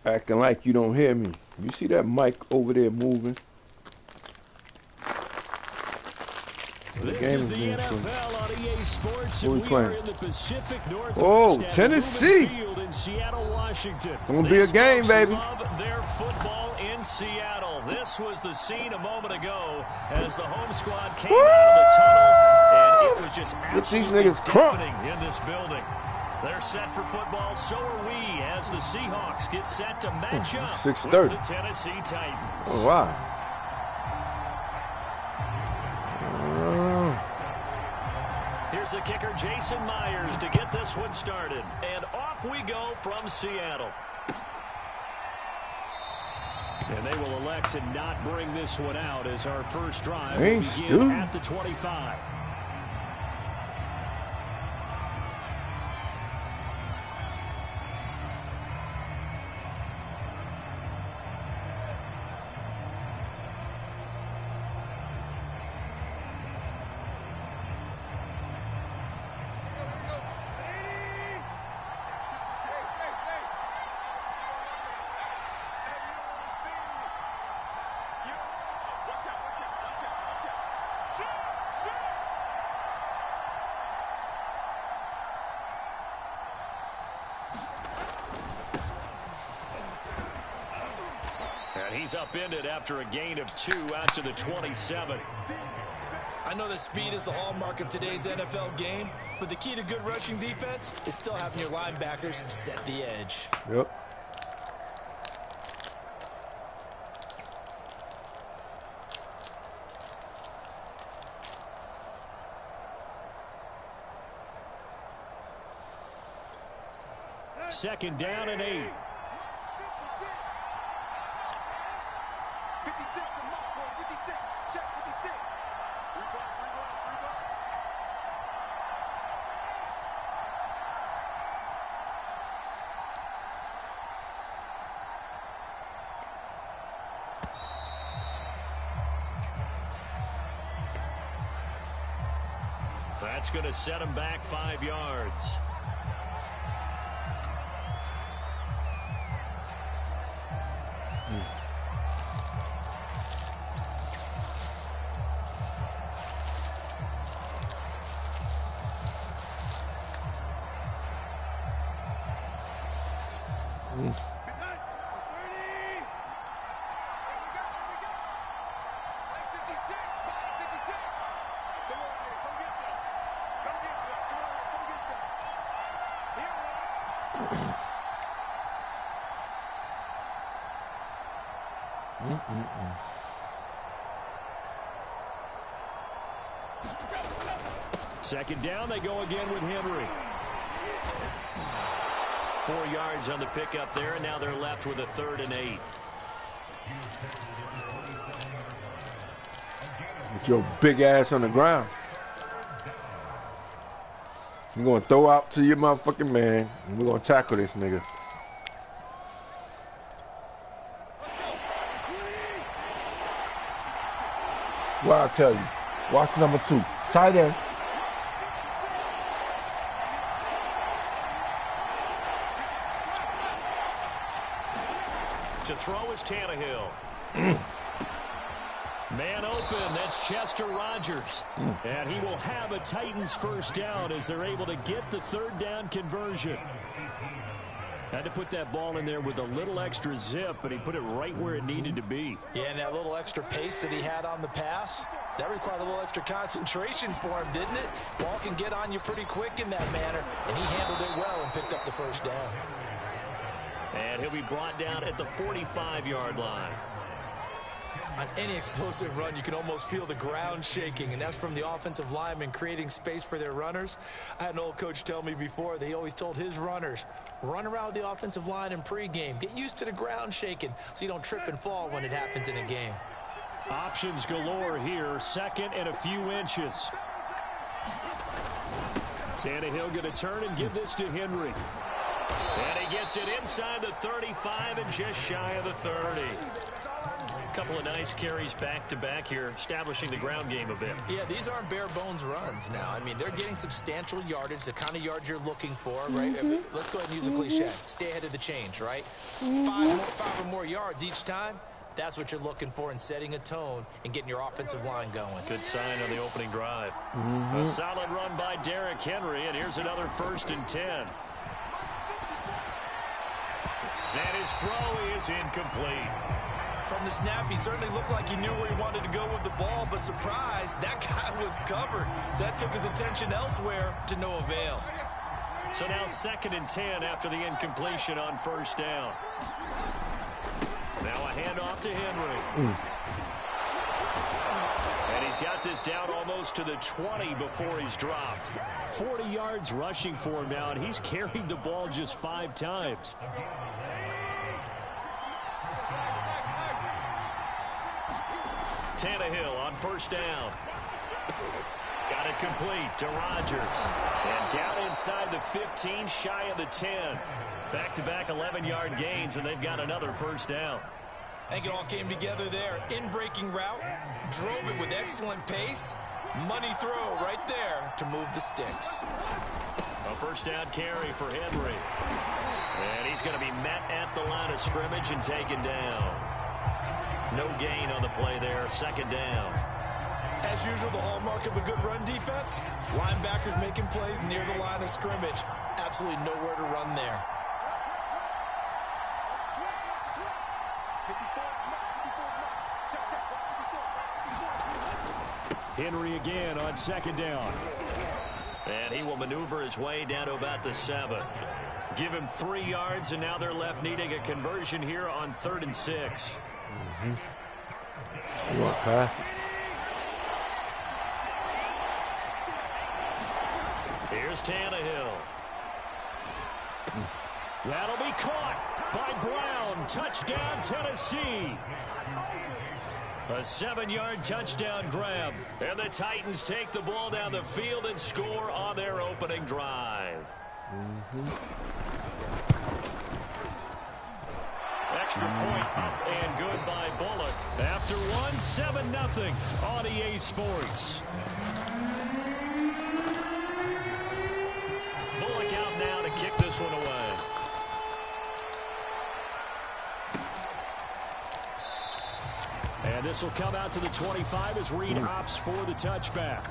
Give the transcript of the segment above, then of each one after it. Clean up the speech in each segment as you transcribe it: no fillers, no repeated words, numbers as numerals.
Acting like you don't hear me. You see that mic over there moving? This is the NFL on EA Sports, and we are in the Pacific Northwest. Oh, Tennessee. In Seattle, Washington. Gonna be a game, baby. Love their football in Seattle. This was the scene a moment ago as the home squad came out of the tunnel, and it was just absolutely deafening in this building. They're set for football, so are we, as the Seahawks get set to match up with the Tennessee Titans. Oh, wow. Here's the kicker, Jason Myers, to get this one started. And off we go from Seattle. And they will elect to not bring this one out as our first drive will begin at the 25. He's upended after a gain of 2 out to the 27. I know that speed is the hallmark of today's NFL game, but the key to good rushing defense is still having your linebackers set the edge. Yep. Second down and 8. That's going to set him back 5 yards. Second down, they go again with Henry. 4 yards on the pickup there, and now they're left with a 3rd and 8. With your big ass on the ground. You're going to throw out to your motherfucking man, and we're going to tackle this nigga. Well, I'll tell you. Watch number 2. Tight end. To throw is Tannehill. Man open, that's Chester Rogers. And he will have a Titans first down as they're able to get the 3rd down conversion. Had to put that ball in there with a little extra zip, but he put it right where it needed to be. Yeah, and that little extra pace that he had on the pass, that required a little extra concentration for him, didn't it? Ball can get on you pretty quick in that manner, and he handled it well and picked up the first down. And he'll be brought down at the 45-yard line. On any explosive run, you can almost feel the ground shaking, and that's from the offensive linemen creating space for their runners. I had an old coach tell me before, they always told his runners, run around the offensive line in pregame. Get used to the ground shaking so you don't trip and fall when it happens in a game. Options galore here, 2nd and a few inches. Tannehill going to turn and give this to Henry. And he gets it inside the 35 and just shy of the 30. A couple of nice carries back-to-back here, establishing the ground game a bit. Yeah, these aren't bare-bones runs now. I mean, they're getting substantial yardage, the kind of yards you're looking for, right? Let's go ahead and use a cliche. Stay ahead of the change, right? Five or more yards each time. That's what you're looking for in setting a tone and getting your offensive line going. Good sign on the opening drive. A solid run by Derrick Henry, and here's another 1st and 10. And his throw is incomplete. From the snap, he certainly looked like he knew where he wanted to go with the ball, but surprise, that guy was covered. So that took his attention elsewhere to no avail. So now 2nd and 10 after the incompletion on 1st down. Now a handoff to Henry. And he's got this down almost to the 20 before he's dropped. 40 yards rushing for him now, and he's carried the ball just 5 times. Tannehill on 1st down. Got it complete to Rodgers. And down inside the 15, shy of the 10. Back-to-back 11-yard gains, and they've got another 1st down. I think it all came together there. In-breaking route, drove it with excellent pace. Money throw right there to move the sticks. A 1st down carry for Henry. And he's going to be met at the line of scrimmage and taken down. No gain on the play there, 2nd down. As usual, the hallmark of a good run defense, linebackers making plays near the line of scrimmage. Absolutely nowhere to run there. Henry again on 2nd down. And he will maneuver his way down to about the 7. Give him 3 yards, and now they're left needing a conversion here on 3rd and 6. You want to pass it? Here's Tannehill. That'll be caught by Brown. Touchdown, Tennessee. A 7-yard touchdown grab. And the Titans take the ball down the field and score on their opening drive. Extra point up and good by Bullock. After one, 7-0 on EA Sports. Bullock out now to kick this one away. And this will come out to the 25 as Reed opts for the touchback.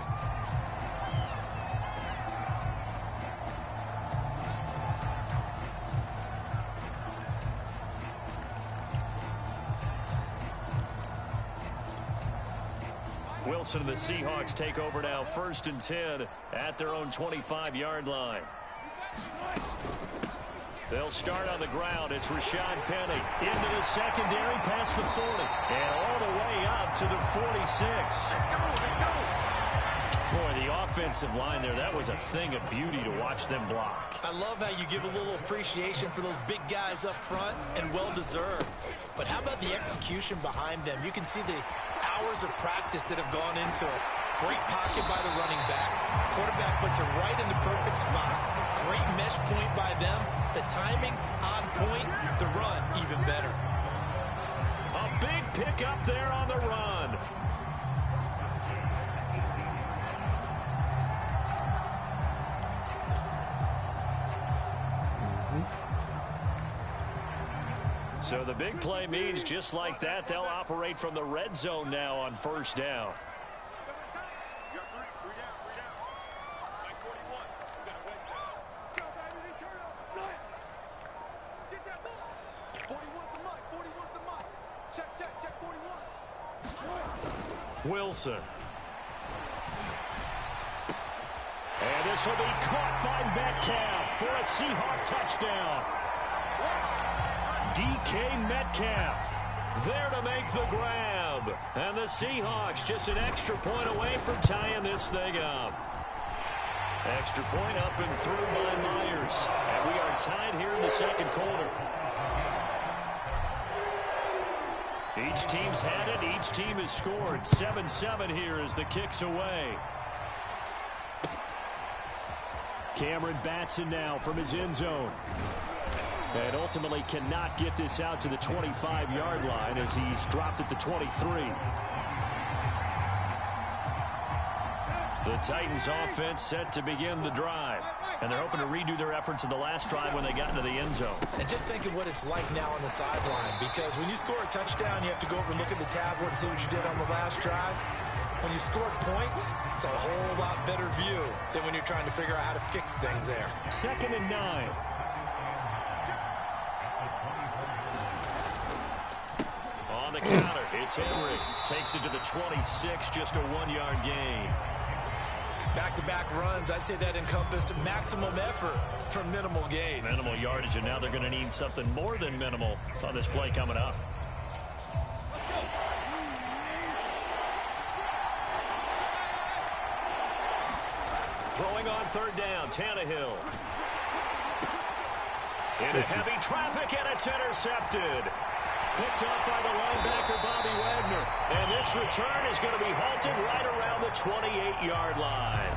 Wilson and the Seahawks take over now, 1st and 10 at their own 25-yard line. They'll start on the ground. It's Rashad Penny into the secondary past the 40 and all the way up to the 46. Boy, the offensive line there, that was a thing of beauty to watch them block. I love how you give a little appreciation for those big guys up front, and well-deserved. But how about the execution behind them? You can see the hours of practice that have gone into it. Great pocket by the running back. Quarterback puts it right in the perfect spot. Great mesh point by them. The timing on point. The run even better. A big pick up there on the run. So the big play means just like that, they'll operate from the red zone now on 1st down. Wilson. And this will be caught by Metcalf for a Seahawk touchdown. DK Metcalf there to make the grab. And the Seahawks just an extra point away from tying this thing up. Extra point up and through by Myers. And we are tied here in the 2nd quarter. Each team's had it. Each team has scored. 7-7 here as the kick's away. Cameron Batson now from his end zone. And ultimately cannot get this out to the 25-yard line as he's dropped at the 23. The Titans offense set to begin the drive. And they're hoping to redo their efforts in the last drive when they got into the end zone. And just think of what it's like now on the sideline. Because when you score a touchdown, you have to go over and look at the tablet and see what you did on the last drive. When you score points, it's a whole lot better view than when you're trying to figure out how to fix things there. 2nd and 9. On the counter, it's Henry. Takes it to the 26, just a 1-yard gain. Back-to-back runs, I'd say that encompassed maximum effort for minimal gain. Minimal yardage, and now they're going to need something more than minimal on this play coming up. Throwing on 3rd down, Tannehill. Into heavy traffic, and it's intercepted. Picked up by the linebacker, Bobby Wagner. And this return is going to be halted right around the 28-yard line.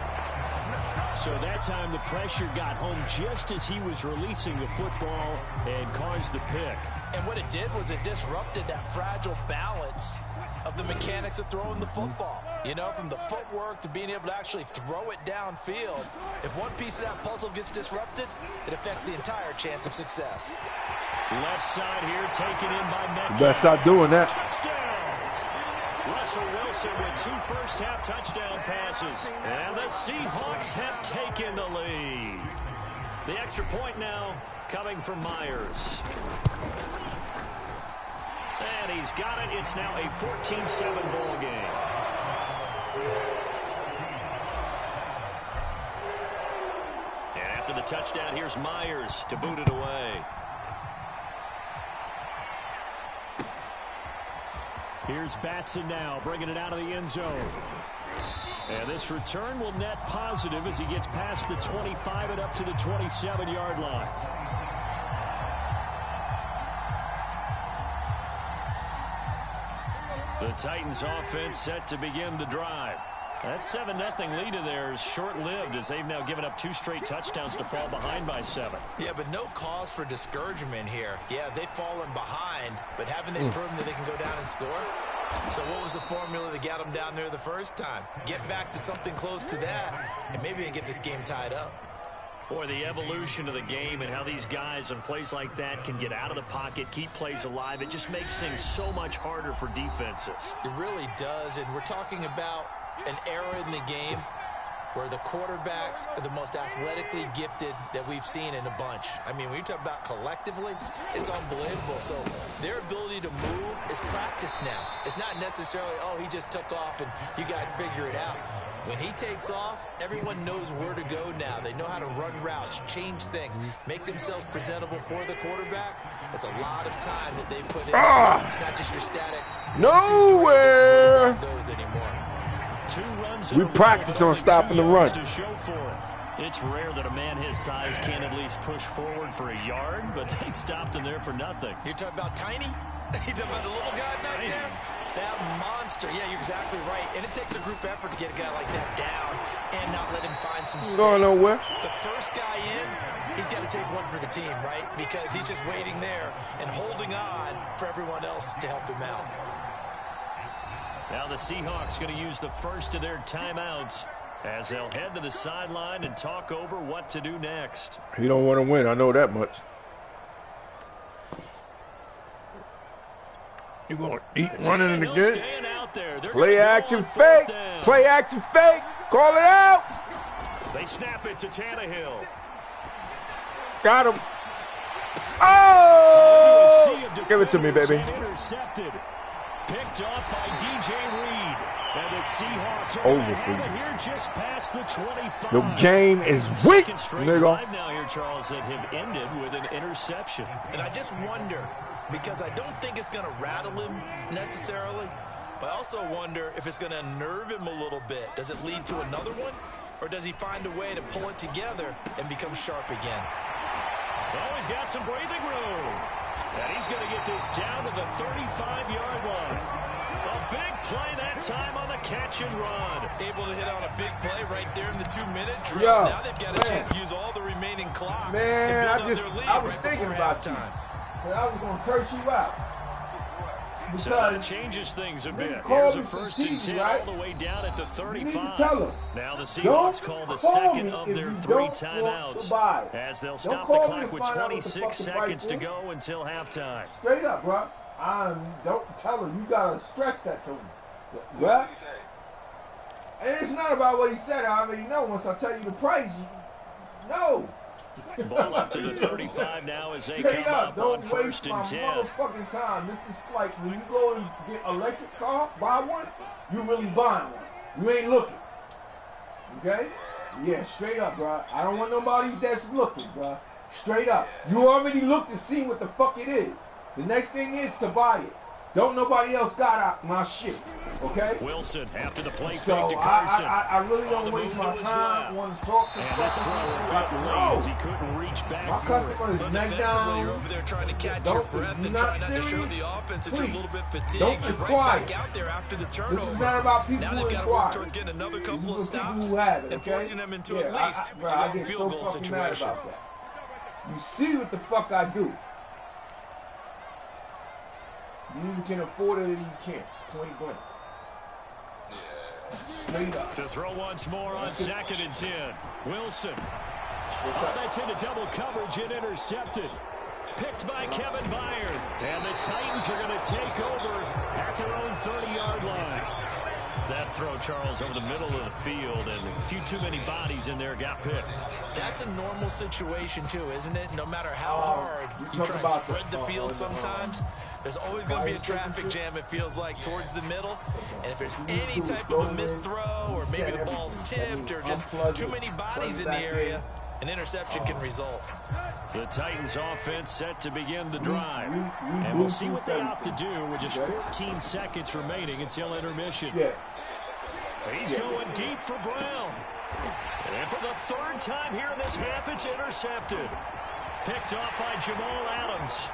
So that time the pressure got home just as he was releasing the football and caused the pick. And what it did was it disrupted that fragile balance of the mechanics of throwing the football. You know, from the footwork to being able to actually throw it downfield. If one piece of that puzzle gets disrupted, it affects the entire chance of success. Left side here taken in by Metcalf. You better stop doing that. Touchdown! Russell Wilson with 2 first-half touchdown passes. And the Seahawks have taken the lead. The extra point now coming from Myers. And he's got it. It's now a 14-7 ball game. And after the touchdown, here's Myers to boot it away. Here's Batson now, bringing it out of the end zone. And this return will net positive as he gets past the 25 and up to the 27-yard line. The Titans offense set to begin the drive. That 7-0 lead of theirs short-lived as they've now given up 2 straight touchdowns to fall behind by 7. Yeah, but no cause for discouragement here. Yeah, they've fallen behind, but haven't they proven that they can go down and score? So what was the formula that got them down there the first time? Get back to something close to that, and maybe they get this game tied up. Boy, the evolution of the game and how these guys on plays like that can get out of the pocket, keep plays alive, it just makes things so much harder for defenses. It really does, and we're talking about an era in the game where the quarterbacks are the most athletically gifted that we've seen in a bunch. I mean, when you talk about collectively, it's unbelievable. So their ability to move is practiced now. It's not necessarily, oh, he just took off and you guys figure it out. When he takes off, everyone knows where to go now. They know how to run routes, change things, make themselves presentable for the quarterback. It's a lot of time that they put in. It's not just your static. Nowhere. Those anymore. 2 runs We practice on stopping the run. To show for it. It's rare that a man his size can at least push forward for a yard, but they stopped him there for nothing. You're talking about Tiny? You're talking about the little guy back there? That monster. Yeah, you're exactly right. And it takes a group effort to get a guy like that down and not let him find some space. Going nowhere. The first guy in, he's got to take one for the team, right? Because he's just waiting there and holding on for everyone else to help him out. Now the Seahawks going to use the first of their timeouts as they'll head to the sideline and talk over what to do next. He don't want to win. I know that much. You're going to eat running it again. Play action fake. Play action fake. Call it out. They snap it to Tannehill. Got him. Oh! Give it to me, baby. Intercepted. Picked off by DJ Reed. And the Seahawks are over for you. Here just past the 25. The game is weak, nigga. Now here, Charles, that have ended with an interception. And I just wonder, because I don't think it's going to rattle him necessarily, but I also wonder if it's going to unnerve him a little bit. Does it lead to another one? Or does he find a way to pull it together and become sharp again? Oh, he's got some breathing room. And he's going to get this down to the 35-yard line. A big play that time on the catch and run. Able to hit on a big play right there in the 2-minute drill. Yo, now they've got a chance to use all the remaining clock. Man, and build up their lead I was right thinking before about halftime. you. I was going to curse you out. So that changes things a bit. Here's a 1st and 10 all the way down at the 35. Now the Seahawks call the second of their 3 timeouts as they'll stop the clock with 26 seconds to go until halftime. Straight up, bro. Don't tell him. You got to stress that to him. What? And it's not about what he said. I already know. Once I tell you the price, no. Ball up to the 35 now as they Straight come up on don't 1st waste and my 10. motherfucking time. This is like when you go and get an electric car, buy one, you really buying one. You ain't looking. Okay? Yeah, straight up, bro. I don't want nobody that's looking, bro. Straight up. You already looked to see what the fuck it is. The next thing is to buy it. Don't nobody else got out my shit, okay? Wilson after the play So fake to Carson. I really don't waste my time. Want to talk to and this throw a bit late as he couldn't reach back my for it. customer is But neck defensively, down. you're over there trying to catch your breath and try not to show the offense that you're a little bit fatigued. You're right back out there after the turnover. This is not about people now who they've got to work inquire. towards getting another couple of This is for people stops who have it, and okay? forcing them into at least I a get field so goal fucking mad situation. about that. You see what the fuck I do. You either can afford it or you can't. Point blank. Straight up. To throw once more on 2nd and 10. Wilson. That's into double coverage and intercepted. Picked by Kevin Byard. And the Titans are going to take over at their own 30-yard line. That throw, Charles, over the middle of the field, and a few too many bodies in there got picked. That's a normal situation, too, isn't it? No matter how hard you try to spread the field sometimes, there's always going to be a traffic jam, it feels like, towards the middle. And if there's any type of a missed throw, or maybe the ball's tipped, or just too many bodies in the area, an interception can result. The Titans offense set to begin the drive. And we'll see what they opt to do with just 14 seconds remaining until intermission. He's going deep for Brown. And for the 3rd time here in this half, it's intercepted. Picked off by Jamal Adams.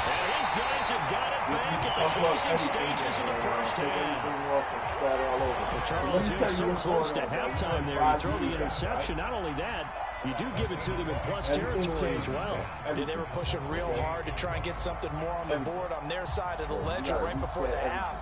And his guys have got it back at the closing stages of the 1st half. Well, Charles, you're so close to halftime there. You throw the interception. Not only that, you do give it to them in plus territory as well. Yeah, they were pushing real hard to try and get something more on the board on their side of the ledger right before the half.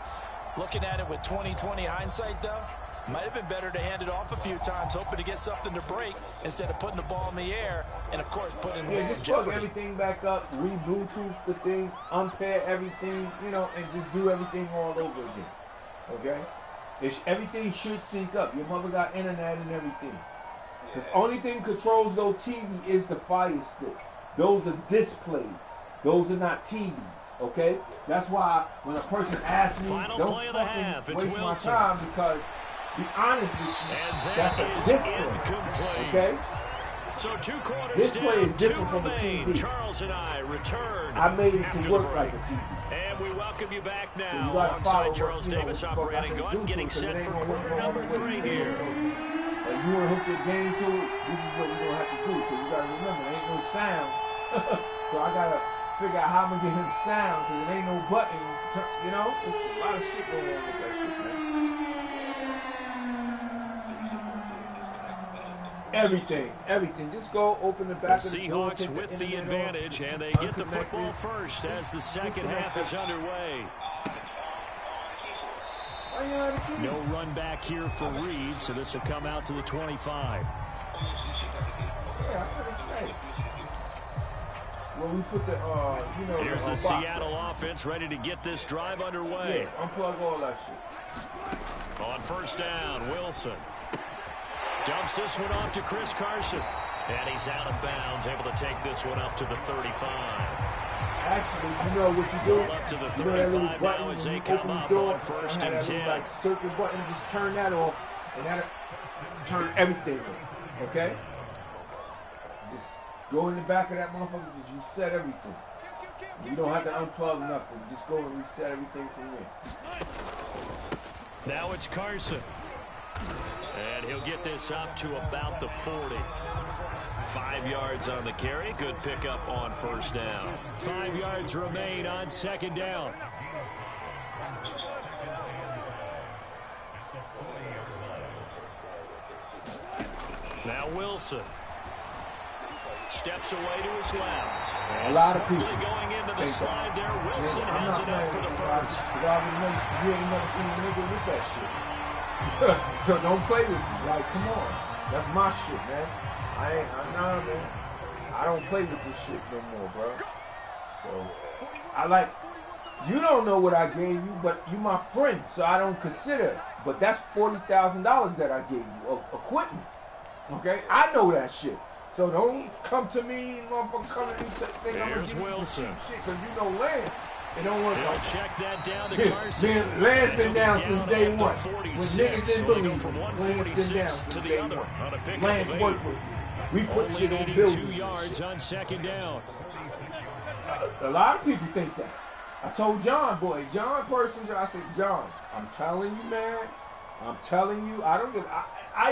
Looking at it with 20/20 hindsight, though, might have been better to hand it off a few times, hoping to get something to break instead of putting the ball in the air and, of course, putting the ball in just plug jeopardy. everything back up, re-Bluetooth the thing, unpair everything, you know, and just do everything all over again, okay? Everything should sync up. Your mother got internet and everything. The only thing controls those TV is the Fire Stick. Those are displays. Those are not TVs. Okay? That's why when a person asks me, don't fucking waste my time, because, be honest with you, that's a display. Okay? So 2 quarters display is down, different 2 from a remain. TV. Charles and I return. I made it after to the work break. like a TV. And we welcome you back So now you gotta follow alongside what, Charles Davis operating gun, getting set for quarter number 3 here. If you want to hook your game to it, this is what you're going to have to do, because you got to remember, there ain't no sound. So I got to figure out how I'm going to get him sound, because there ain't no buttons. You know? There's a lot of shit going on with that shit, man. Everything. Just go open the back of the door. Seahawks with the advantage, and they get the football first as the second half is underway. No run back here for Reed, so this will come out to the 25. Yeah, I was gonna say. When we put the, you know, here's the Seattle offense ready to get this drive underway. Yeah, unplug all that shit. On 1st down, Wilson dumps this one off to Chris Carson. And he's out of bounds, able to take this one up to the 35. Actually, you know what you do? Up to the 35 now as they come up on 1st and 10. Like circuit button, just turn that off, and that'll turn everything on. Okay? Just go in the back of that motherfucker, just reset everything. You don't have to unplug nothing. Just go and reset everything from there. Now it's Carson. And he'll get this up to about the 40. 5 yards on the carry. Good pickup on first down. 5 yards remain on second down. Now Wilson steps away to his left. A lot of people going into the slide there. Wilson has it up for the first. You ain't never seen a nigga with that shit. So don't play with me. Like, come on. That's my shit, man. I'm man. I don't play with this shit no more, bro. So, you don't know what I gave you, but you my friend, so I don't consider it. But that's $40,000 that I gave you of equipment. Okay? I know that shit. So don't come to me, motherfucker, coming and think I'm going to Wilson. Shit, because you know Lance. It don't work He'll like check that down to Carson. Lance been down since day one. When niggas didn't believe him, from Lance been down since to the day other one. on a pickup Lance of 8. worked with me. We put Only shit on 82 buildings. yards on second down. A lot of people think that. I told John Persons, I said, John, I'm telling you, man. I'm telling you, I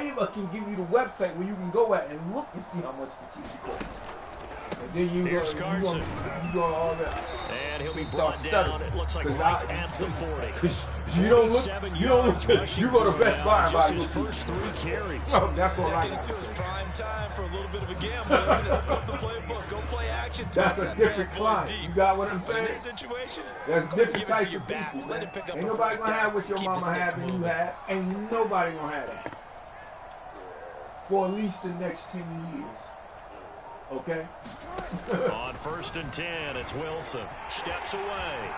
even can give you the website where you can go at and look and see how much the TV costs. And then you Here's go Carson. You go all that. And he'll be brought down. It looks like right at the 40. You don't look. You go to Best Buy and buy his first 3 carries. Oh, that's all Second right. into his prime time for a little bit of a gamble, isn't it? Up the playbook, go play action. That's a different client. You got what I'm But in saying? this situation, There's different give it types to your of back. people, Let man. him pick up Ain't a nobody first gonna down. have what your Keep the mama sticks have and you moving. have. Ain't nobody gonna have that. For at least the next 10 years. Okay? On first and 10, it's Wilson. Steps away.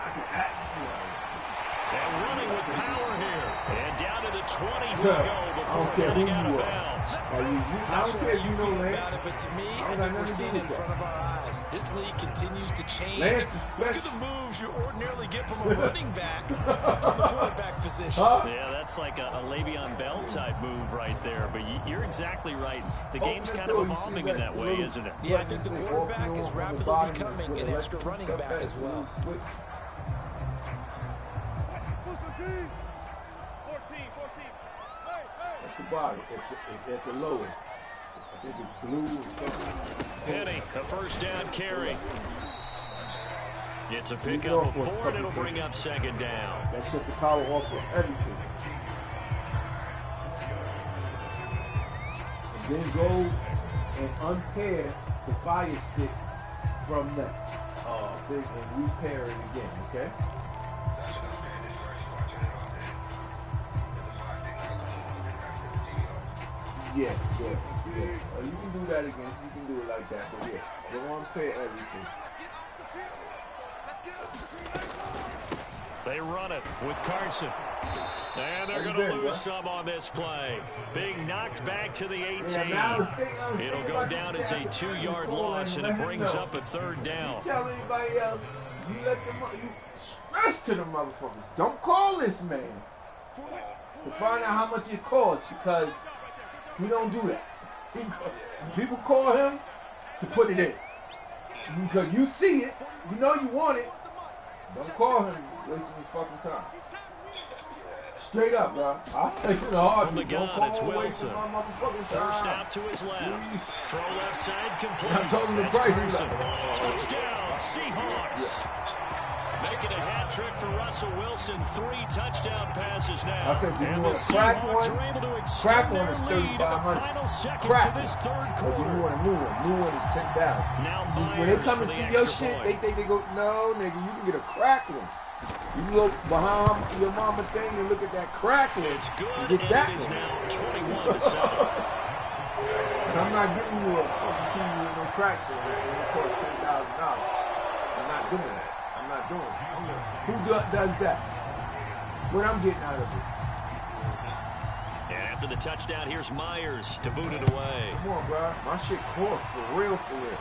And running with power here. And down to the 20 he'll go before getting out of bounds. I Not don't sure care how if you you know feel Lance. about it, but to me, I I got think we're nothing to seeing do it in with front of our eyes. This league continues to change. Lance is Look at special. the moves you ordinarily get from a running back from the quarterback position. Yeah, that's like a Le'Veon Bell type move right there. But you're exactly right. The game's kind of evolving in that way, isn't it? Yeah, I think the quarterback is rapidly becoming an extra running back as well. At the bottom, at the lower. I think it's blue or something. Penny, a first down carry. It's a pickup of 4, and it'll bring up second down. That shut the power off of everything. And then go and unpair the fire stick from that thing and repair it again, okay? Yeah. You can do that again. You can do it like that, but yeah. Go unpair everything. They run it with Carson. And they're going to lose some on this play. Being knocked back to the 18. It'll go down as a 2-yard loss, and it brings up a third down. You tell anybody else, you let them, you stress to the motherfuckers. Don't call this man to find out how much it costs, because we don't do that. People call him to put it in. Because you see it, you know you want it. Don't call him wasting his fucking time. Straight up, bro. I'll take it hard. From the gun, it's Wilson. First time. out to his left. Throw left side complete. I told him the That's price. Carson. Touchdown, Seahawks. Making a hat trick for Russell Wilson. 3 touchdown passes now. I said, do you and want the a crack Seahawks one? are able to Crack extend one their is lead in the 3,500. final seconds Crack of this one. third Or do quarter. you want a new one? New one is 10,000. Now When they Myers come for and the see your extra shit, point. they think they go, no, nigga, you can get a crack one. You can go behind your mama thing and look at that crack one. It's good, and and get that it is one. now 21-7. And I'm not giving you a fucking TV with no cracks in it, and it costs $10,000. I'm not doing that. I'm not doing it. Who does that? What I'm getting out of it? And after the touchdown, here's Myers to boot it away. Come on, bro. My shit costs for real, for real.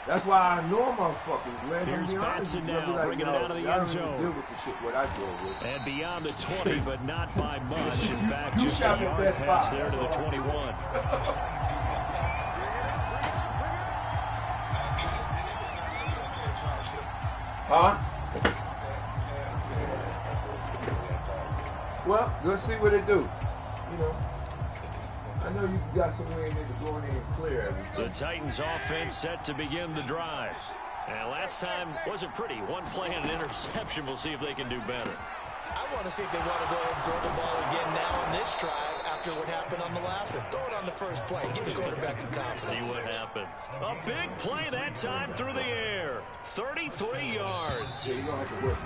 That's why I know motherfuckers, man. Here's Batson now, bringing it out of the end zone. Deal with the shit what I deal with. And beyond the 20, but not by much. In fact, You just a shot the yard best pass spot. there to the 21. Huh? Well, let's see what they do. You know, I I know you got some way in there to go in there and clear everything. The Titans offense set to begin the drive. And last time wasn't pretty. One play and an interception. We'll see if they can do better. I want to see if they want to go ahead and throw the ball again now on this drive after what happened on the last one. Throw it on the first play. Give the quarterback some confidence. See what happens. A big play that time through the air. 33 yards. Yeah, you're going to have to work.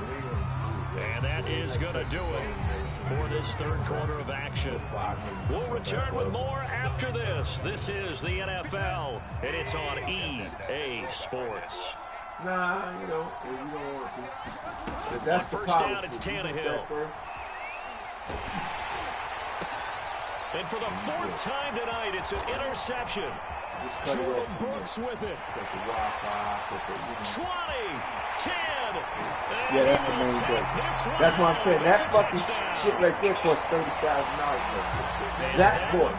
And that is going to do it for this third quarter of action. We'll return with more after this. This is the NFL, and it's on EA Sports. Nah, you don't want to. On first down, it's Tannehill. And for the fourth time tonight, it's an interception. Jordan Brooks with it. 20, 10. Yeah, that's the main thing. That's what I'm saying. That fucking shit right there cost $30,000. That cost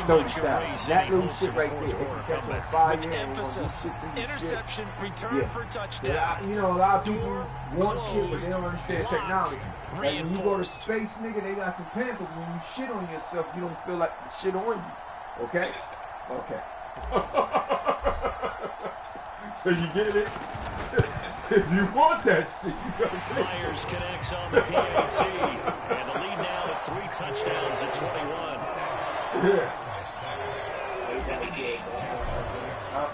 $30,000. That little shit right there. If you catch on fire, with emphasis, interception, return for touchdown. Yeah, you know, a lot of people want shit, but they don't understand technology. Like when you go to space, nigga, they got some pampers. When you shit on yourself, you don't feel like the shit on you. Okay? Okay. So you get it? If you want that shit, you gotta get it. Myers connects on the PAT. And the lead now to 3 touchdowns at 21. Yeah.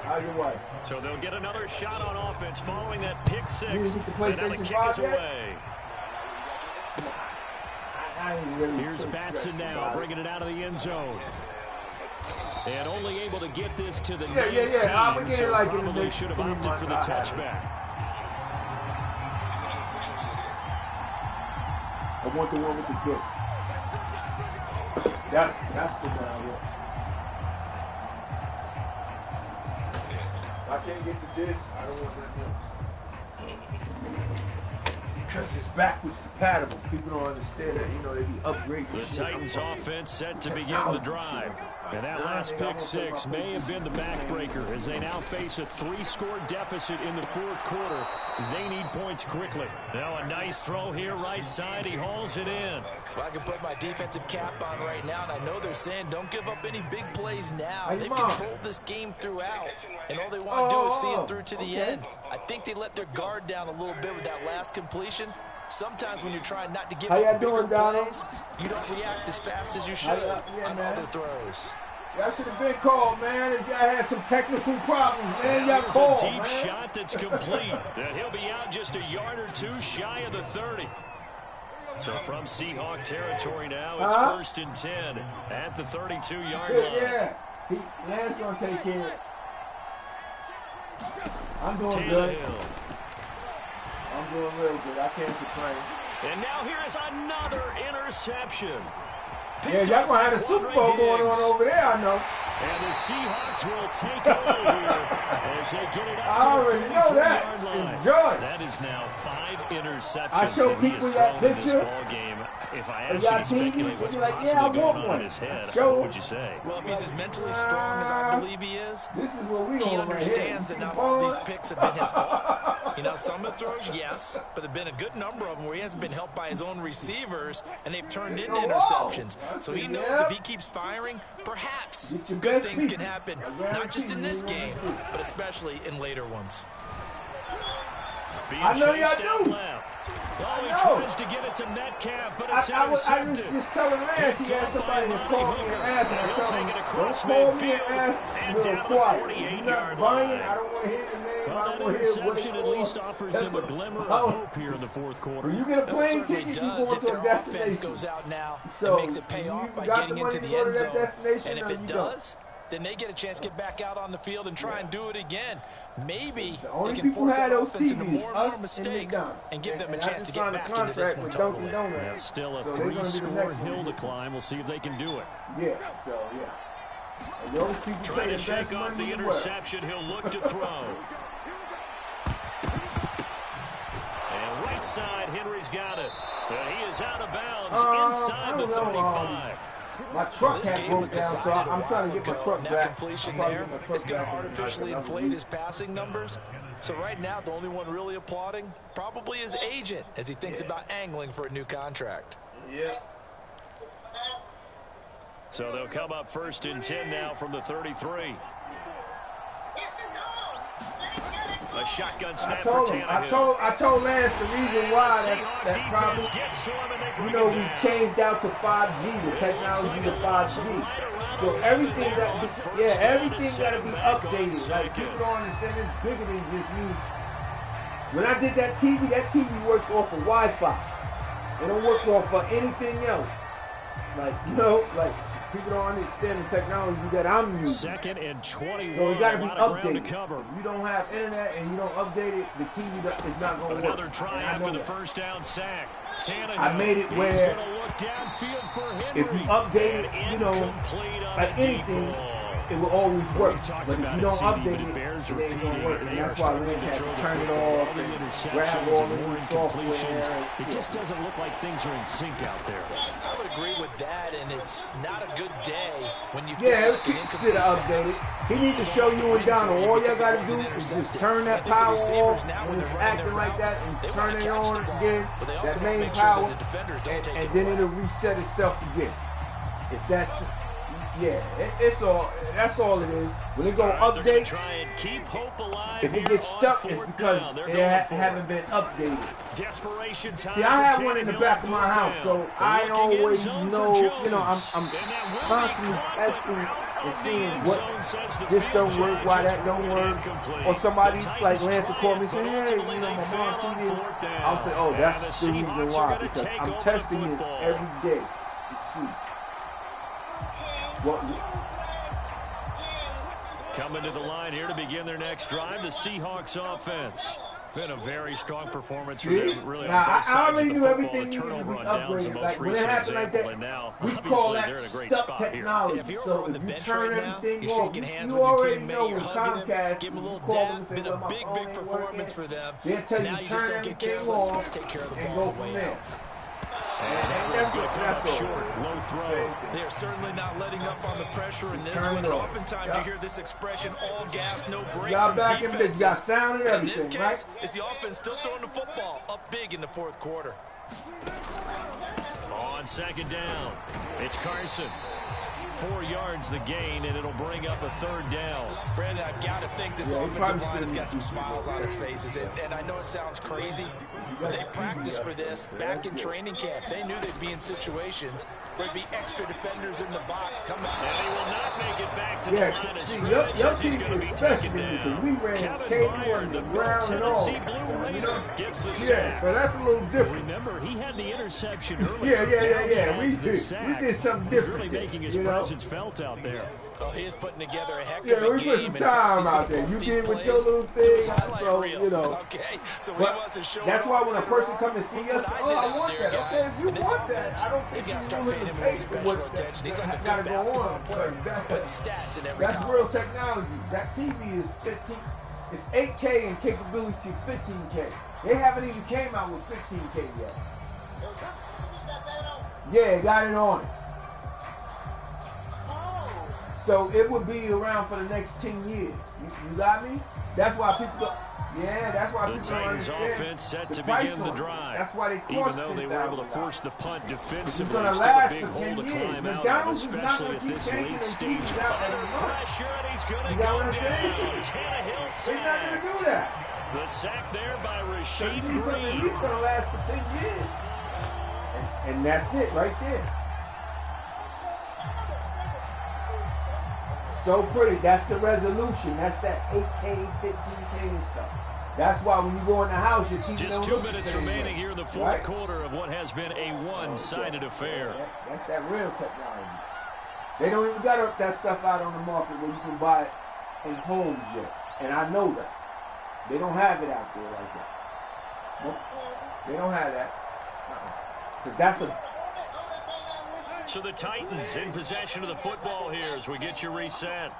How you wife? So they'll get another shot on offense following that pick 6. And now the kick is away. Here's Batson now, bringing it out of the end zone. And only able to get this to the 19, so probably should have opted for the touchback. I want the one with the disc. That's the one I want. If I can't get the disc, I don't want nothing else. Because it's backwards compatible. People don't understand that, you know, they be upgrading. The Titans offense set to begin the drive. And that last pick 6 may have been the backbreaker as they now face a 3-score deficit in the fourth quarter. They need points quickly. Now a nice throw here right side. He hauls it in. Well, I can put my defensive cap on right now, and I know they're saying don't give up any big plays now. They've controlled this game throughout, and all they want to do is see it through to the end. I think they let their guard down a little bit with that last completion. Sometimes when you're trying not to give up bigger plays, you don't react as fast as you should on other throws. Y'all should have been called, man. If y'all had some technical problems, man, y'all called, man. It's a deep shot that's complete. And he'll be out just a yard or 2 shy of the 30. So from Seahawk territory now, it's 1st and 10 at the 32-yard line. Yeah, Lance going to take care of it. I'm doing good. I'm doing real good. I can't complain. And now here is another interception. Yeah, y'all going to have a Super Bowl going on over there, I know. And the Seahawks will take over here as they get it up I already know that. Enjoy. That is now 5 interceptions. I show people that picture. Game. If I ask you to speculate what's possibly going on in his head, what would you say? Well, if he's as mentally strong as I believe he is, this is what we he understands that not all these picks have been his fault. You know, some of the throws, yes, but there have been a good number of them where he hasn't been helped by his own receivers, and they've turned into interceptions. So he knows if he keeps firing, perhaps good things can happen, not just in this game, but especially in later ones. I know y'all do. Oh, he tries to get it to Metcalf, but it's intercepted. I was just telling Lance he had somebody to call me and ask him. He'll take it across midfield and down the 48-yard line. I don't want to hear your name. Well, that interception at least offers them a glimmer of hope here in the fourth quarter. When you get a plane ticket, you go to a destination. Goes out now, it makes it pay off by getting into the end zone. And if it does, then they get a chance to get back out on the field and try and do it again. Maybe they can force that offense into more and more mistakes and give them a chance to get back into this one totally. Still a 3-score hill to climb. We'll see if they can do it. Yeah, so, yeah. Trying to shake off the interception. He'll look to throw. And right side, Henry's got it. He is out of bounds inside the 35. My truck had broke down, so I'm trying to get my truck back. Completion there is going to artificially inflate his passing numbers. So right now, the only one really applauding probably his agent as he thinks about angling for a new contract. Yeah. So they'll come up 1st and 10 now from the 33. A shotgun snap for Tannehill. I told Lance the reason why that probably, you know, we changed out to 5G, the technology to 5G. So everything everything got to be updated. Like, people don't understand it's bigger than just me. When I did that TV works off of Wi-Fi. It don't work off of anything else. Like, you know, like, people don't understand the technology that I'm using. 2nd and 21. So it got to be updated. updated. If you don't have internet and you don't update it, the TV is not going to work. Another try after the first down sack. Tannehill, I made it where look downfield for Henry. If you update it, you know, like anything, it will always work. But if you don't update it, it ain't going to work. And that's why Lynn had to turn it off and grab all the new software. It just doesn't look like things are in sync out there. I would agree with that, and it's not a good day when you should have updated. He needs to show you and Donald. All y'all got to do is just turn that power off when it's acting like that and turn it on again, that main power, and then it'll reset itself again. If that's... Yeah, that's all it is. When they go update, if it gets stuck, it's because it haven't been updated. See, I have one in the back of my house, so I always know, you know, I'm constantly testing and seeing what this don't work, why that don't work. Or somebody like Lance will call me and say, hey, you know, my mom TV. I'll say, oh, that's the reason why, because I'm testing this every day to see. Coming to the line here to begin their next drive, the Seahawks offense. Been a very strong performance for them, really, on both sides of the football. A turnover on downs, the most recent example, and now, obviously, they're in a great spot here. If you're on the bench right now, you're shaking hands with your teammate, you're hugging them, give them a little dab. Been a big performance for them. Now you just don't get careless, take care of the ball away out. That's short, low throw. They are certainly not letting up on the pressure in this one, and oftentimes you hear this expression, all gas, no break from defenses. In this case, it's the offense still throwing the football up big in the fourth quarter. On 2nd down, it's Carson. 4 yards the gain, and it'll bring up a 3rd down. Brandon, I've got to think this offensive line has got some smiles on its faces. And I know it sounds crazy, but they practiced for this back in training camp. They knew they'd be in situations where there'd be extra defenders in the box coming. And he will not make it back to the line of scrimmage as he's going to be taken down. We ran Kevin Byard, the Tennessee Blue Raider, gets the sack. So that's a little different. Remember, he had the interception earlier. Yeah. We did something different. Really making his presence felt out there. Well, he is putting together a heck of a game. Yeah, we put some time out there. You did with your little thing, so, you know. Okay, so he wasn't showing that's why when a person comes and see us, I want that. Okay, if you want that, I don't think you've got to start paying him pay special attention. He's like a good basketball player, putting stats in every That's column. real technology. That TV is 15. It's 8K and capability 15K. They haven't even came out with 15K yet. Yeah, got it on it. So it would be around for the next 10 years. You got me? That's why people go. Yeah, that's why people don't understand. The Titans offense set to begin the drive. That's why they cost even though they were able to force the punt defensively, it's still a big hole to climb out of, especially at this late stage. Pressure, and he's going to go down. Tannehill sack. They're not going to do that. The sack there by Rashid Green. He's going to last for 10 years. And that's it right there. So pretty. That's the resolution. That's that 8K, 15K and stuff. That's why when you go in the house, your TV just 2 minutes remaining here in the fourth quarter of what has been a one-sided affair. That's that real technology. They don't even got that stuff out on the market where you can buy it in homes yet. And I know that. They don't have it out there like that. Nope. They don't have that. Because that's a... So the Titans in possession of the football here as we get you reset.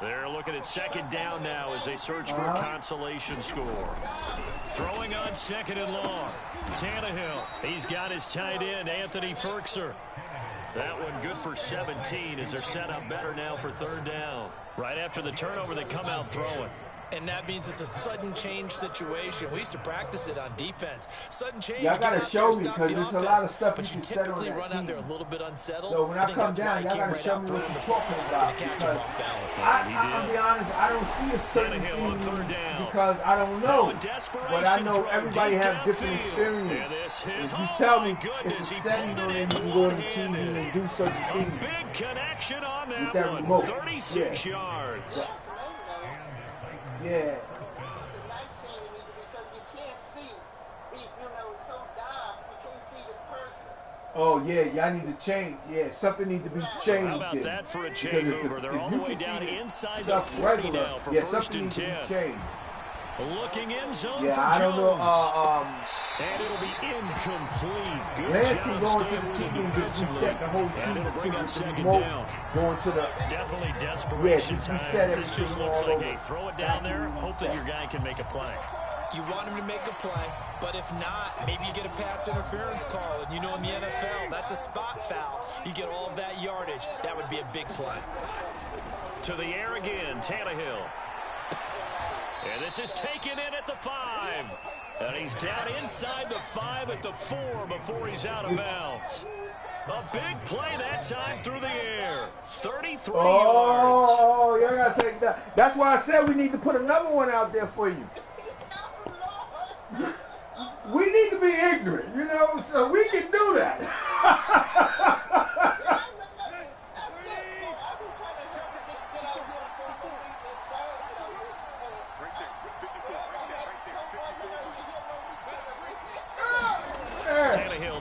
They're looking at 2nd down now as they search for a consolation score. Throwing on 2nd and long. Tannehill. He's got his tight end, Anthony Ferkser. That one good for 17 as they're set up better now for 3rd down. Right after the turnover, they come out throwing. And that means it's a sudden change situation. We used to practice it on defense. Sudden change. Y'all gotta show me because there's a lot of stuff but you you can set on typically that run team. out there a little bit unsettled. So when I come that's down, why y'all he came gotta show me what you're talking about. Because I'll be honest, I don't see a certain thing because I don't know. But I know everybody has different experience. If you tell me it's a setting on it, you can go to the TV and do certain things. Big connection on With that that one. remote. 36 yards. Yeah. Oh, yeah, y'all need to change. Yeah, something needs to be changed. How about that for a chain mover? They're all the way down inside the 40 now for first and 10. Looking in zone for Jones. I don't know. And it'll be incomplete. Good Lance job can go into the staying team with and just reset the whole team. And it'll bring up second remote, down. Going to the Definitely desperation just time. reset This just everything looks all like over. a throw it down there, hope that your guy can make a play. You want him to make a play, but if not, maybe you get a pass interference call. And you know in the NFL, that's a spot foul. You get all of that yardage. That would be a big play. To the air again, Tannehill. And this is taken in at the 5. And he's down inside the 5 at the 4 before he's out of bounds. A big play that time through the air. 33 yards. Oh, y'all got to take that. That's why I said we need to put another one out there for you. We need to be ignorant, you know, so we can do that.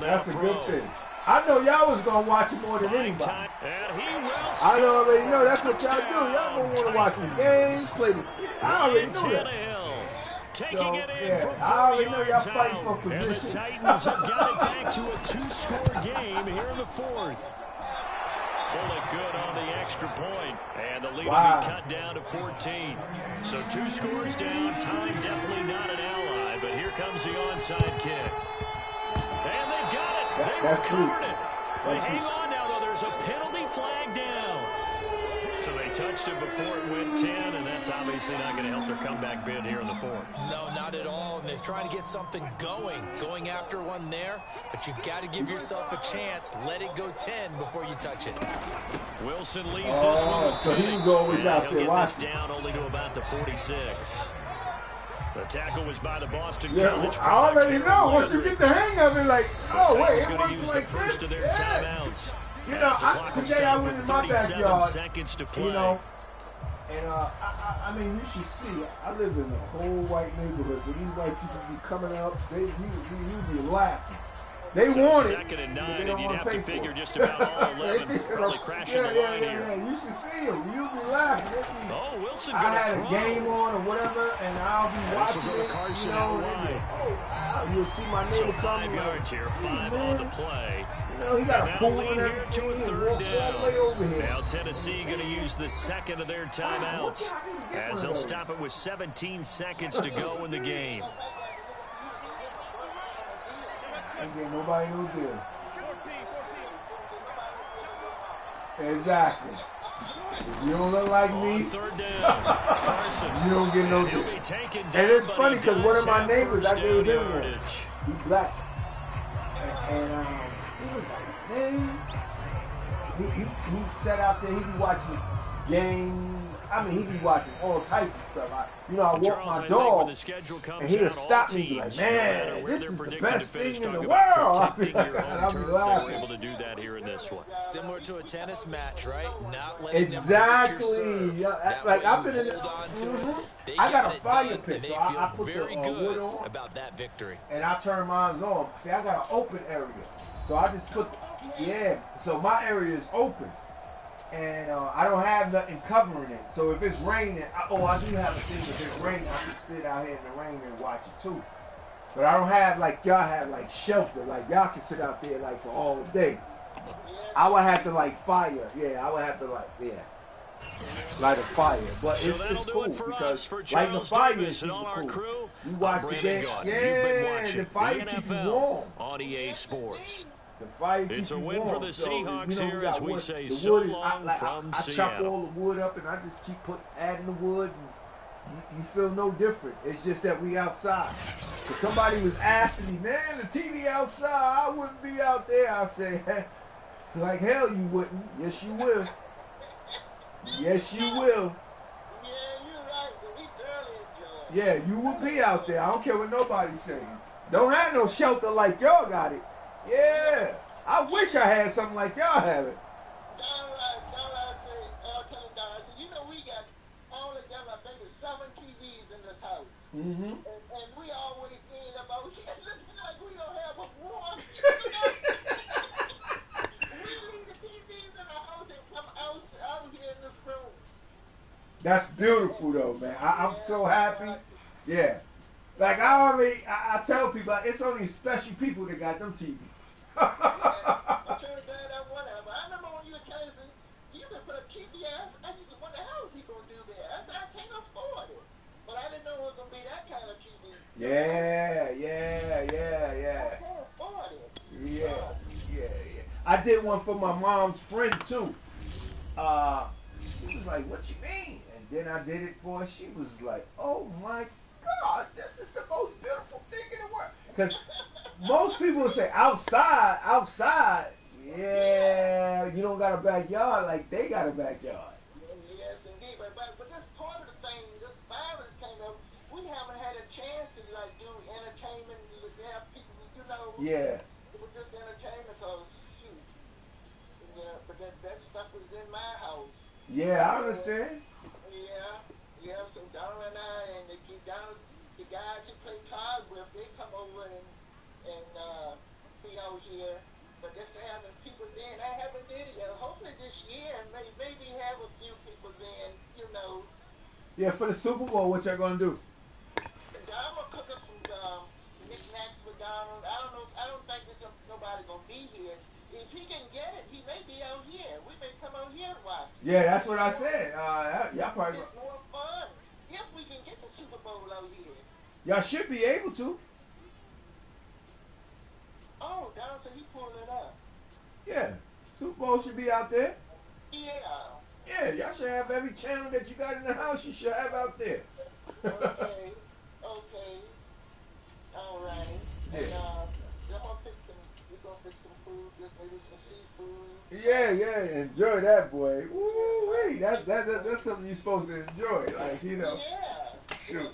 That's a good thing. I know y'all was going to watch it more than anybody. I already know that's what y'all do. Y'all don't want to watch the games, play the... I already know that. Taking it in from 4 I already know y'all yards fighting for out. position. And the Titans have got it back to a 2-score game here in the 4th. Pull it good on the extra point. And the lead will be cut down to 14. So 2 scores down. Time definitely not an ally. But here comes the onside kick. And they've got it. They recovered it. But hang on now, though. There's a penalty flag down. So they touched it before it went 10, and that's obviously not going to help their comeback bid here in the 4th. No, not at all. And they're trying to get something going after one there. But you've got to give yourself a chance. Let it go 10 before you touch it. Wilson leaves this one. So he goes out there. He'll get this down only to about the 46. The tackle was by the Boston College. I already know. Once you get the hang of it, like, oh, wait, it going to works use like the first of their timeouts. You know, today I went in my backyard, seconds to play. you know, and I mean, you should see, I live in a whole white neighborhood, so these white people be coming up, you be laughing. They want it. 2nd and 9, they don't and you'd want have to pay for figure it. just about all 11 probably crashing the line here. Yeah, you should see them. You'll be laughing. Oh, Wilson I got had a game on or whatever, and I'll be watching it, you know, and oh, wow, you'll see my neighbor. So 5 yards here, 5 on the play. You know, he got a pool and here to a everything. 3rd down. All the way over here. Now Tennessee going to use the 2nd of their timeouts as they'll stop it with 17 seconds to go in the game. Again, nobody knows this. Exactly. If you don't look like me, 3rd down. Carson. You don't get no deal. And it's funny because one of my neighbors, I gave him one. He's black. And he was like, man, he sat out there, he be watching games. I mean, he be watching all types of stuff. I walk my dog, and he'll stop me and be like, man, this is the best thing in the world. I'll be laughing. Able to do that here in this one. Similar to a tennis match, right? Not letting exactly. Yeah, like I've been in I got a fire pit, so I put the wood on about that victory. And I turn mine on. See, I got an open area, so I just put so my area is open. And I don't have nothing covering it. So if it's raining, I do have a thing. If it's raining, I can sit out here in the rain and watch it too. But I don't have like y'all have like shelter. Like y'all can sit out there like for all day. I would have to like fire. Yeah, I would have to light a fire. But so it's cool because for lighting the fire is and all our cool. crew. You watch the game. Yeah, the fire keeps you warm. On EA Sports. The fire it's a you win warm. for the Seahawks we here as we wood. say the so wood long I from chop Seattle. all the wood up and I just keep adding the wood. you feel no different. It's just that we outside. If somebody was asking me, man, the TV outside, I wouldn't be out there. I say, hey, like hell you wouldn't. Yes, you will. Yes, you will. Yeah, you're right, but we thoroughly enjoy it. Yeah, you will be out there. I don't care what nobody's saying. Don't have no shelter like y'all got it. Yeah. I wish I had something like y'all have it. Mm-hmm. And we always end up out here looking like we don't have a warm. We leave the TVs in the house and come out here in this room. That's beautiful though, man. I'm so happy. Yeah. Like I tell people, it's only special people that got them TVs. I'm sure glad I won it. But I remember when you were telling us, you could put a TV out. I used to wonder how he gonna do that. I said I can't afford it. But I didn't know it was going to be that kind of TV. Yeah. I can't afford it. Yeah. I did one for my mom's friend, too. She was like, what you mean? And then I did it for her. She was like, oh, my God, this is the most beautiful thing in the world. Because most people would say, outside. Yeah, you don't got a backyard like they got a backyard. Yes, indeed. But that's part of the thing. This virus came up. We haven't had a chance to like do entertainment. Have people, you know. Yeah. It was just entertainment. So shoot. Yeah, but that stuff was in my house. Yeah, I understand. Yeah. So Donna and I and the guys who play cards with, they come over and be out here. But just having people in, I haven't did it yet. Hopefully this year, maybe have a few people in, you know. Yeah, for the Super Bowl, what y'all gonna do? I'm gonna cook up some knickknacks for Donald. I don't think there's nobody gonna be here. If he can get it, he may be out here. We may come out here and watch. Yeah, that's what I said. Y'all probably. It's more fun if we can get the Super Bowl out here. Y'all should be able to. Oh, Donald said he pulled it up. Yeah, Super Bowl should be out there. Yeah. Yeah, y'all should have every channel that you got in the house. You should have out there. Okay. All right. Yeah. And we're gonna fix some food, just maybe some seafood. Yeah. Enjoy that, boy. Woo-wee. That's something you're supposed to enjoy. Like, you know. Yeah. Shoot.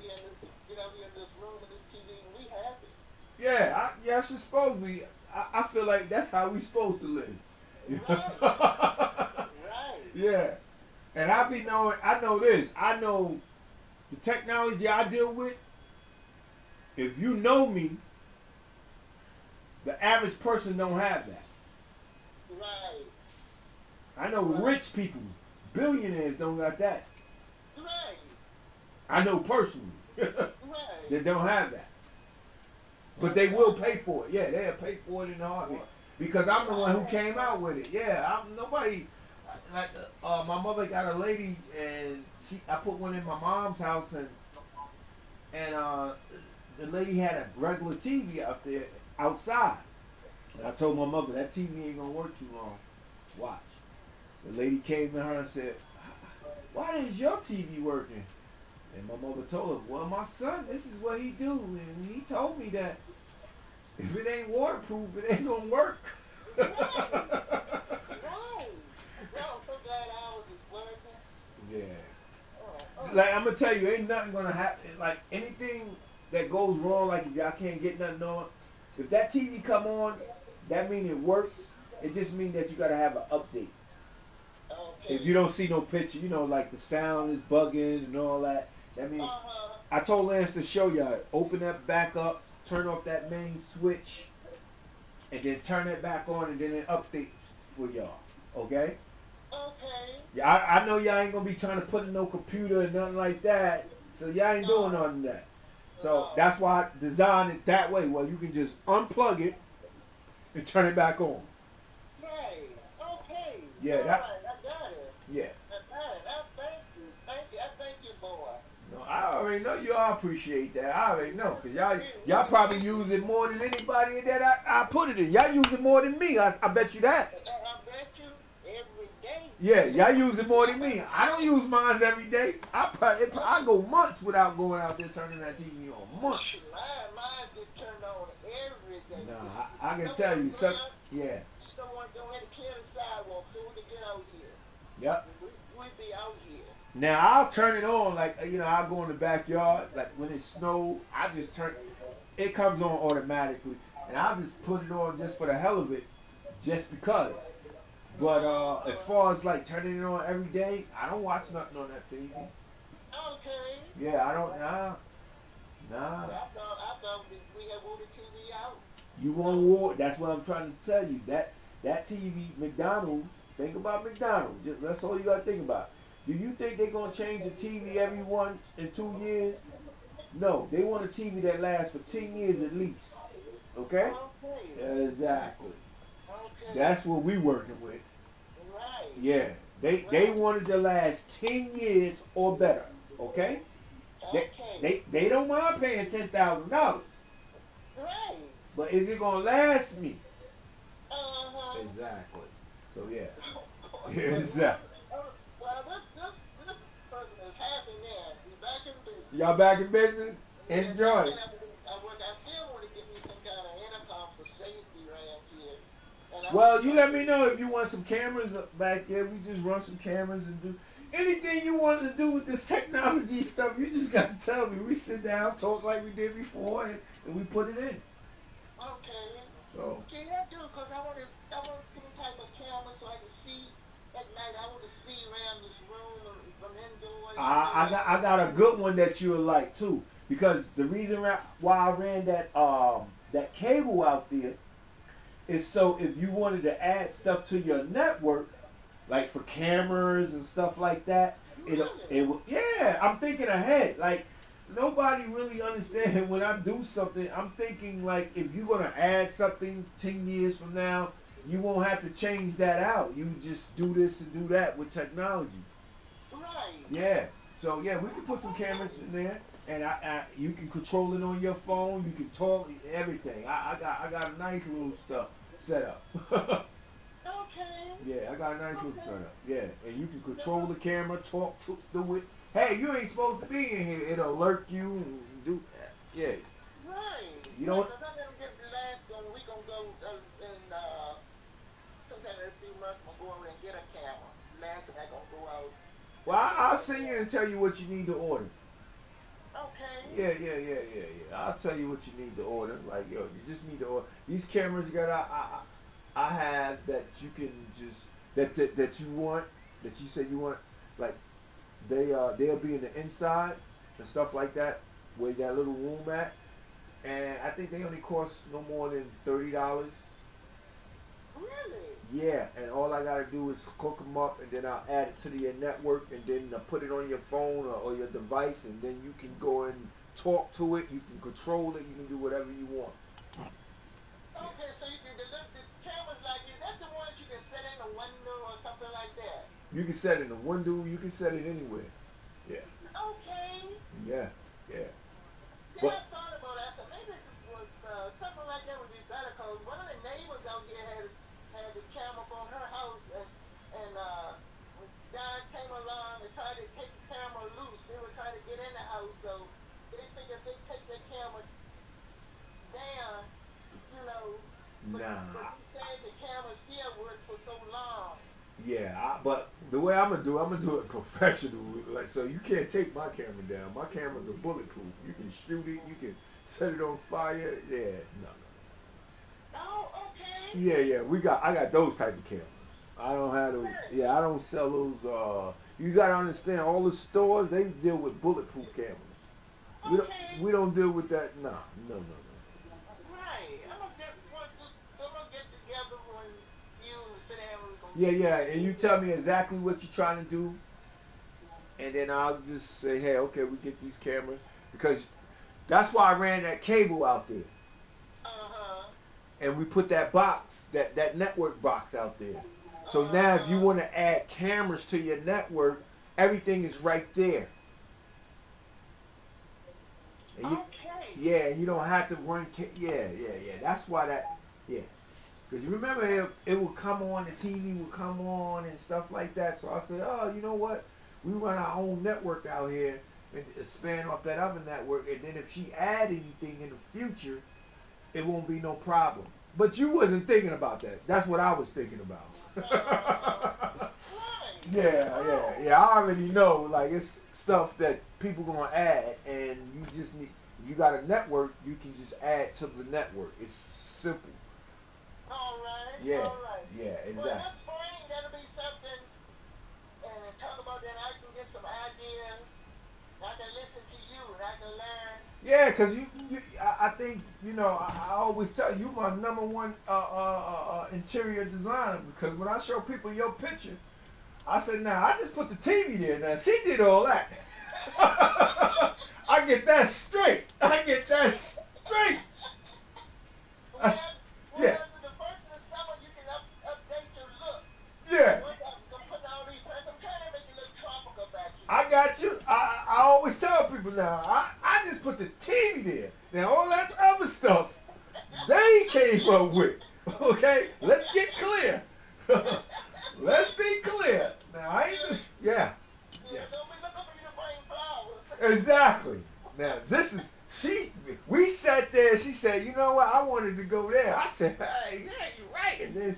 Get out here in this room and this TV and we happy. Yeah, I should suppose we. I feel like that's how we supposed to live. Right. Yeah. And I know this. I know the technology I deal with. If you know me, the average person don't have that. Right. I know rich people, billionaires don't got that. Right. I know personally that don't have that. But they will pay for it. Yeah, they'll pay for it in a heartbeat. Because I'm the one who came out with it. Yeah, nobody. Like my mother got a lady, and I put one in my mom's house, and the lady had a regular TV up there outside. And I told my mother that TV ain't gonna work too long. Watch. The lady came to her and said, "Why is your TV working?" And my mother told her, "Well, my son, this is what he do, and he told me that if it ain't waterproof, it ain't gonna work." Right. Well, I'm so glad ours is working. Yeah. Like, I'm gonna tell you, ain't nothing gonna happen. Like, anything that goes wrong, like if y'all can't get nothing on, if that TV come on, that means it works. It just means that you gotta have an update. Okay. If you don't see no picture, you know, like the sound is bugging and all that. That means I told Lance to show y'all. Open that back up, turn off that main switch, and then turn it back on, and then it updates for y'all. Okay? Okay. Yeah, I know y'all ain't gonna be trying to put in no computer or nothing like that. So y'all ain't doing none of that. So that's why I designed it that way. Well, you can just unplug it and turn it back on. Right. Okay. Yeah, all that. right, I got it. Yeah. I got it. Thank you. I thank you, boy. No, I already know y'all appreciate that. I already know, cause y'all probably use it more than anybody that I put it in. Y'all use it more than me. I bet you that. I bet you every day. Yeah, y'all use it more than me. I don't use mine every day. I go months without going out there turning that TV on. Months. Mine gets turned on every day. Nah, I can tell you something. Yeah. Someone don't have to clear the sidewalk so we can get out here. Yep. We be out here. Now I'll turn it on like I'll go in the backyard like when it snows. I just turn it comes on automatically, and I'll just put it on just for the hell of it, just because. But as far as like turning it on every day, I don't watch nothing on that TV. Okay. Yeah, I don't. Nah. I thought we had wore the TV out. You won't war. That's what I'm trying to tell you. That TV, McDonald's. Think about McDonald's. That's all you gotta think about. Do you think they're gonna change the TV every 1 and 2 years? No, they want a TV that lasts for 10 years at least. Okay? Okay. Exactly. Okay. That's what we working with. Right. Yeah. They wanted to last 10 years or better. Okay? Okay. They don't mind paying $10,000. Right. But is it gonna last me? Uh-huh. Exactly. So yeah. Exactly. Well, this person is happy now. He's back in business. Y'all back in business? Enjoy. I still want to get me some kind of intercom for safety around here. Well, you let me know if you want some cameras back there. We just run some cameras and do anything you want to do with this technology stuff. You just got to tell me. We sit down, talk like we did before, and we put it in. Okay. So. Can I do? Because I want some type of camera so I can see at night. I want to see around this room from indoors. I got a good one that you'll like too, because the reason why I ran that cable out there is so if you wanted to add stuff to your network, like for cameras and stuff like that, yeah, I'm thinking ahead. Like nobody really understands when I do something. I'm thinking like if you're gonna add something 10 years from now, you won't have to change that out. You just do this and do that with technology. Right. Yeah. So yeah, we can put some cameras in there, and you can control it on your phone. You can talk everything. I got a nice little stuff set up. Okay. Yeah, I got a nice little setup. Yeah, and you can control the camera, talk to it. Hey, you ain't supposed to be in here. It'll alert you and do. Yeah. Right. You know what? Because I'm gonna get the last one. We gonna go in sometime in a few months. I'm gonna go over and get a camera. Last thing I gonna go out. Well, I'll send you and tell you what you need to order. Okay. Yeah. I'll tell you what you need to order. Like, yo, you just need to order. These cameras I have that you can just that you want, that you said you want, like they'll be in the inside and stuff like that, where that little room at. And I think they only cost no more than $30. Really? Yeah, and all I gotta do is cook them up, and then I'll add it to your network, and then put it on your phone or your device, and then you can go and talk to it. You can control it. You can do whatever you want. Okay, so you can deliver the cameras like this. That's the ones you can set in a window or something like that. You can set it in the window. You can set it anywhere. Yeah. Okay. Yeah. Yeah, I thought about that. So maybe it was something like that would be better. Cause one of the neighbors out here had the camera from her house, and when guys came along and tried to take the camera loose, they were trying to get in the house. So they figured if they take their camera down, you know. But you said the camera still worked for so long. Yeah, but the way I'm gonna do it professional. Like, so you can't take my camera down. My cameras are bulletproof. You can shoot it. You can set it on fire. Yeah, no. Oh, okay. Yeah. I got those type of cameras. I don't have those. Yeah, I don't sell those. You gotta understand, all the stores, they deal with bulletproof cameras. We don't deal with that. No. Right. I'm gonna get together when you sit down. Yeah, and you tell me exactly what you're trying to do, and then I'll just say, hey, okay, we get these cameras, because that's why I ran that cable out there. And we put that box, that network box out there. So now if you want to add cameras to your network, everything is right there. And you don't have to run. Yeah. That's why that. Yeah. Because you remember it would come on, the TV would come on and stuff like that. So I said, oh, you know what? We run our own network out here and expand off that other network. And then if she add anything in the future, it won't be no problem. But you wasn't thinking about that. That's what I was thinking about. Yeah. I already know, like, it's stuff that people gonna add, and you just need. If you got a network, you can just add to the network. It's simple. All right. Yeah. All right. Yeah. Exactly. Well, this spring that'll be something, and talk about that. I can get some ideas. I can listen to you, and I can learn. Yeah, because I think, you know, I always tell you my number one interior designer, because when I show people your picture, I said, now, I just put the TV there. Now, she did all that. I get that straight. Well, Yeah. the first of the summer, you can update your look. Yeah. I'm putting all these plants. I'm trying to make it look tropical back here. I got you. I always tell people now, I just put the TV there. Now, all that other stuff, they came up with. Okay? Let's get clear. Let's be clear. Now, I ain't just, yeah. Don't be looking for you to bring flowers. Exactly. Now, this is, we sat there, she said, you know what, I wanted to go there. I said, hey, yeah, you're right. And then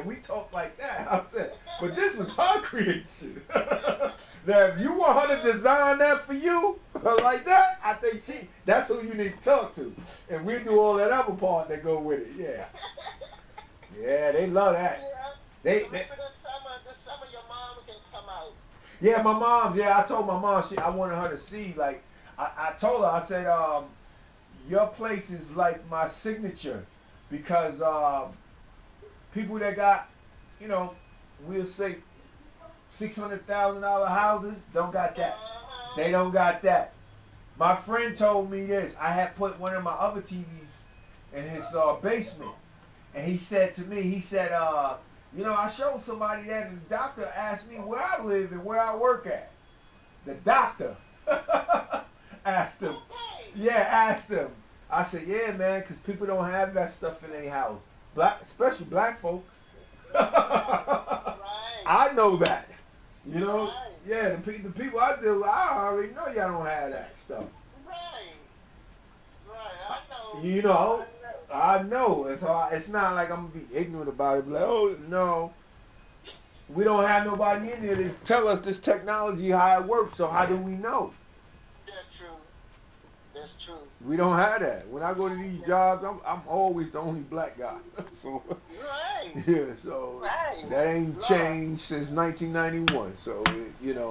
we talked like that. I said, but this was her creation. Now, if you want her to design that for you, like that, I think that's who you need to talk to. And we do all that other part that go with it, yeah. Yeah, they love that. Maybe this summer your mom can come out. Yeah, my mom, I told my mom, I wanted her to see, like, I told her, I said, your place is like my signature, because people that got, you know, we'll say $600,000 houses don't got that. They don't got that. My friend told me this. I had put one of my other TVs in his basement, and he said to me, he said, you know, I showed somebody that, and the doctor asked me where I live and where I work at. The doctor asked him. Yeah, asked him. I said, yeah, man, because people don't have that stuff in their house. Especially black folks. I know that. You know? Right. Yeah, the people I deal with, I already know y'all don't have that stuff. Right, I know. You know? I know. And so it's not like I'm going to be ignorant about it. Like, oh, no. We don't have nobody in there to tell us this technology, how it works, so how do we know? That's true. That's true. We don't have that. When I go to these jobs, I'm always the only black guy. So, right. Yeah, so that ain't changed since 1991. So, you know.